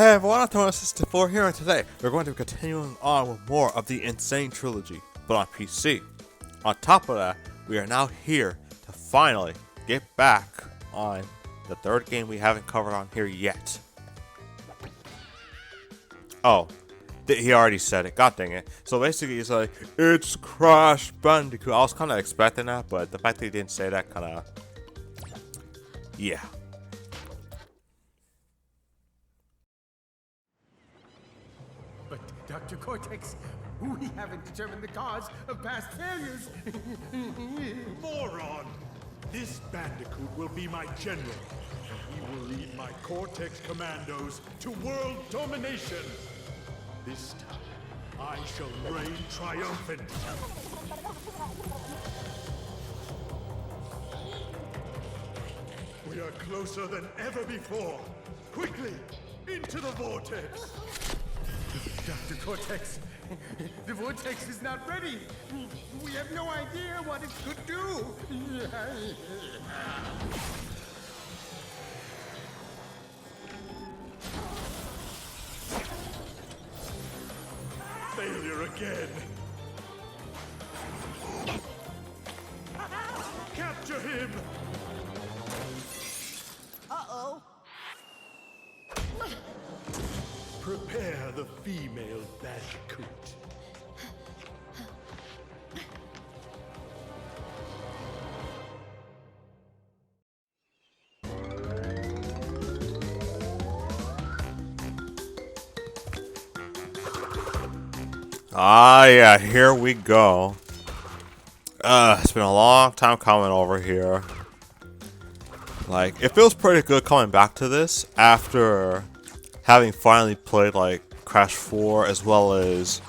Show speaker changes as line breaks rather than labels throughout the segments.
Hey everyone, I'm NST here, and today we're going to be continuing on with more of the Insane Trilogy, but on PC. On top of that, we are now here to finally get back on the third game we haven't covered on here yet. Oh, he already said it, god dang it. So basically he's like, it's Crash Bandicoot. I was kind of expecting that, but the fact that he didn't say that kind of, yeah.
But, Dr. Cortex, we haven't determined the cause of past failures.
Moron! This Bandicoot will be my general, and he will lead my Cortex commandos to world domination. This time, I shall reign triumphant. We are closer than ever before. Quickly, into the vortex.
Dr. Cortex, the vortex is not ready. We have no idea what it could do.
Failure again. Capture him!
Uh-oh.
Prepare the female Bandicoot.
Ah, yeah, here we go. It's been a long time coming over here. Like, it feels pretty good coming back to this after having finally played, like, Crash 4 as well as,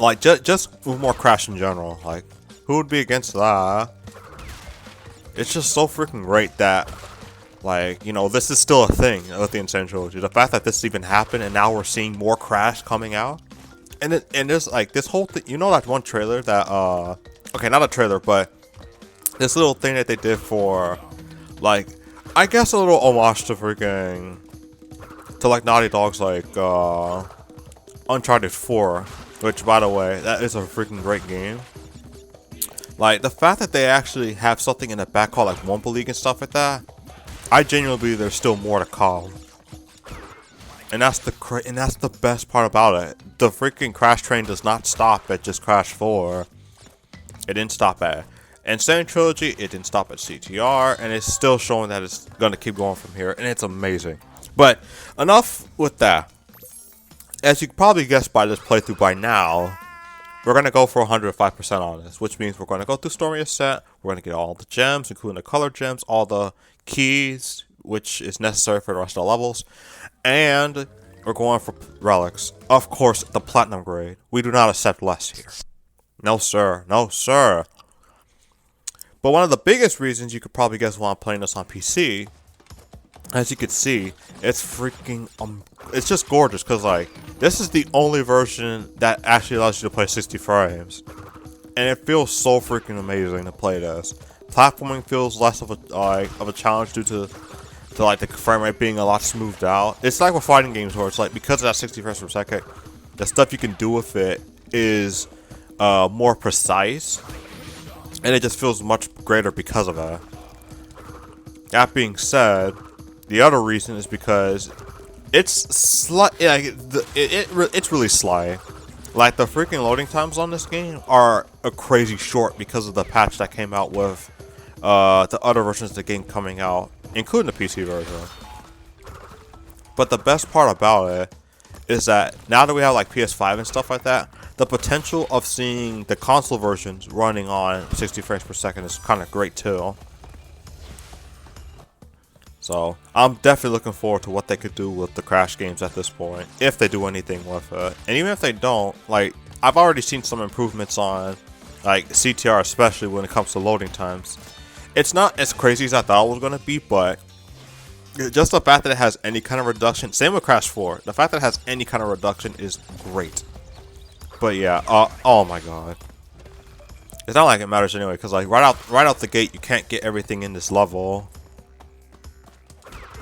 like, just with more Crash in general. Like, who would be against that? It's just so freaking great that, like, you know, this is still a thing with the Insane Trilogy. The fact that this even happened and now we're seeing more Crash coming out. And there's like this whole thing, you know, that one trailer that okay, not a trailer, but this little thing that they did for, like, I guess a little homage to freaking to like Naughty Dog's like Uncharted 4, which by the way, that is a freaking great game. Like the fact that they actually have something in the back called like Wumpa League and stuff like that, I genuinely believe there's still more to come. And that's the best part about it. The freaking Crash train does not stop at just Crash 4. It didn't stop at Insane Trilogy. It didn't stop at CTR, and it's still showing that it's gonna keep going from here, and it's amazing. But enough with that. As you probably guessed by this playthrough by now, we're gonna go for 105% on this, which means we're gonna go through Stormy Ascent. We're gonna get all the gems, including the color gems, all the keys, which is necessary for the rest of the levels. And we're going for relics. Of course, the platinum grade. We do not accept less here. No, sir. No, sir. But one of the biggest reasons you could probably guess why I'm playing this on PC, as you can see, it's freaking, it's just gorgeous. Because, like, this is the only version that actually allows you to play 60 frames. And it feels so freaking amazing to play this. Platforming feels less of a challenge due to like the frame rate being a lot smoothed out. It's like with fighting games where it's like, because of that 60 frames per second, the stuff you can do with it is more precise, and it just feels much greater because of that. That being said, the other reason is because it's it's really sly. Like the freaking loading times on this game are a crazy short because of the patch that came out with the other versions of the game coming out, including the PC version. But the best part about it is that now that we have like PS5 and stuff like that, the potential of seeing the console versions running on 60 frames per second is kind of great too. So I'm definitely looking forward to what they could do with the Crash games at this point, if they do anything with it. And even if they don't, like, I've already seen some improvements on like CTR, especially when it comes to loading times. It's not as crazy as I thought it was going to be, but just the fact that it has any kind of reduction, same with Crash 4, the fact that it has any kind of reduction is great. But yeah, oh my god. It's not like it matters anyway, because like right out the gate, you can't get everything in this level.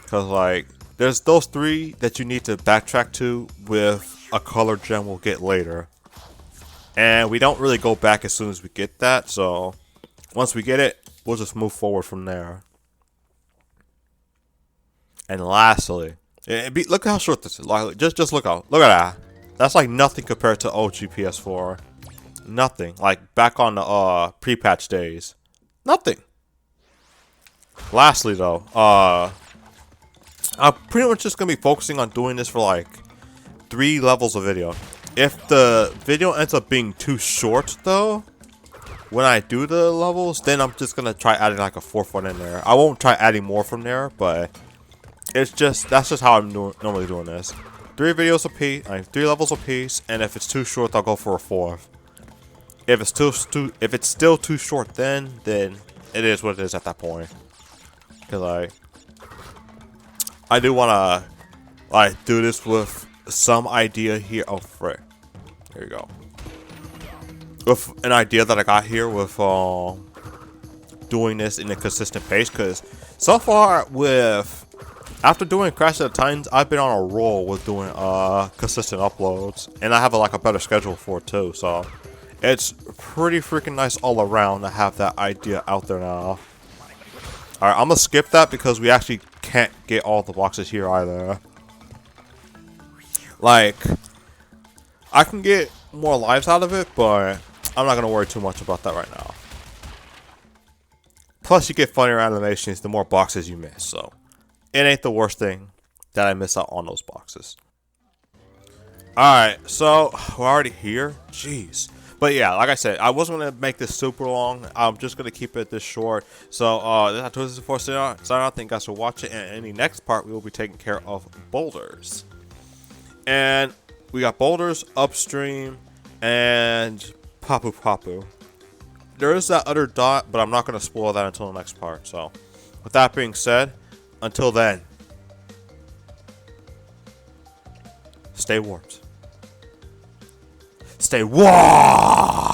Because like There's those 3 that you need to backtrack to with a color gem we'll get later. And we don't really go back as soon as we get that, so once we get it, we'll just move forward from there. And lastly, look how short this is. Like, just look out. Look at that. That's like nothing compared to OG PS4. Nothing. Like back on the pre-patch days. Nothing. Lastly though, I'm pretty much just gonna be focusing on doing this for like 3 levels of video. If the video ends up being too short though, when I do the levels, then I'm just gonna try adding like a 4th one in there. I won't try adding more from there, but that's just how I'm normally doing this. 3 videos a piece, 3 levels a piece, and if it's too short, I'll go for a 4th. If it's still too short, then it is what it is at that point. Cause I do wanna do this with some idea here. Oh frick! There you go. With an idea that I got here with doing this in a consistent pace. Cause so far after doing Crash of the Titans, I've been on a roll with doing consistent uploads, and I have like a better schedule for it too. So it's pretty freaking nice all around to have that idea out there now. Alright, I'm gonna skip that because we actually can't get all the boxes here either. Like, I can get more lives out of it, but I'm not gonna worry too much about that right now. Plus, you get funnier animations the more boxes you miss, so it ain't the worst thing that I miss out on those boxes. Alright, so we're already here? Jeez. But yeah, like I said, I wasn't going to make this super long. I'm just going to keep it this short. So, this is for sign out. Thank you guys for watching. And in the next part, we will be taking care of boulders. And we got boulders, upstream, and Papu Papu. There is that other dot, but I'm not going to spoil that until the next part. So, with that being said, until then, stay warped. Stay warped!